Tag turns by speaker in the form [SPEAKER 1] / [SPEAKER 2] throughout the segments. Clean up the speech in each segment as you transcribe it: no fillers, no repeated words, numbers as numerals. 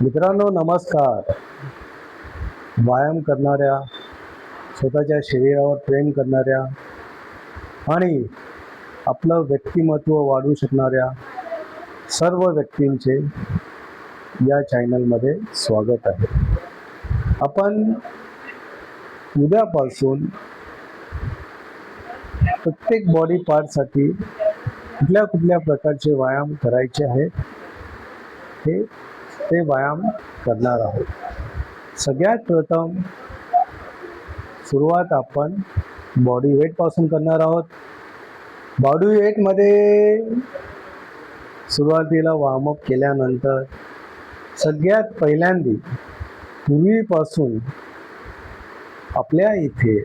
[SPEAKER 1] मित्रांनो नमस्कार. व्यायाम करणाऱ्या, स्वतःच्या शरीरावर प्रेम करणाऱ्या आणि आपलं व्यक्तिमत्व वाढवू शकणाऱ्या सर्व व्यक्तींचे या चॅनलमध्ये स्वागत आहे. आपण उद्यापासून प्रत्येक बॉडी पार्टसाठी कुठल्या कुठल्या प्रकारचे व्यायाम करायचे आहेत ते व्यायाम करणार आहोत. सगळ्यात प्रथम सुरुवात आपण बॉडी वेट पासून करणार आहोत. बॉडी वेटमध्ये सुरुवातीला वॉर्मअप केल्यानंतर सगळ्यात पहिल्यांदा पूर्वीपासून आपल्या इथे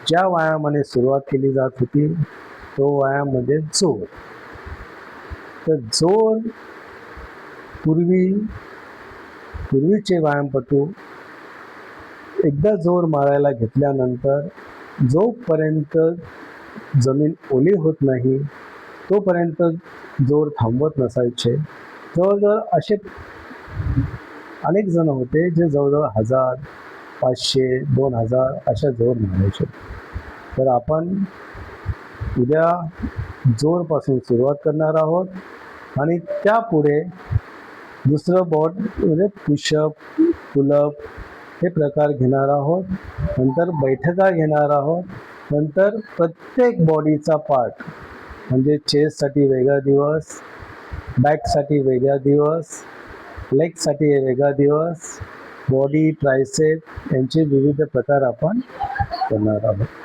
[SPEAKER 1] ज्या व्यायामाने सुरुवात केली जात होती तो व्यायाम म्हणजे जोर. तर जोर पूर्वीचे व्यायामपटू एकदा जोर मारायला घेतल्यानंतर जोपर्यंत जमीन ओली होत नाही तोपर्यंत जोर थांबवत नसायचे. जवळजवळ असे अनेक जण होते जे जवळजवळ 1000, 500, 2000 अशा जोर मारायचे. तर आपण उद्या जोरपासून सुरुवात करणार आहोत आणि त्यापुढे दुसरं म्हणजे पुशअप, पुलअप हे प्रकार घेणार आहोत. नंतर बैठका घेणार आहोत. नंतर प्रत्येक बॉडीचा पार्ट म्हणजे चेस्टसाठी वेगळा दिवस, बॅकसाठी वेगळा दिवस, लेगसाठी वेगळा दिवस, बॉडी, ट्रायसेप यांचे विविध प्रकार आपण करणार आहोत.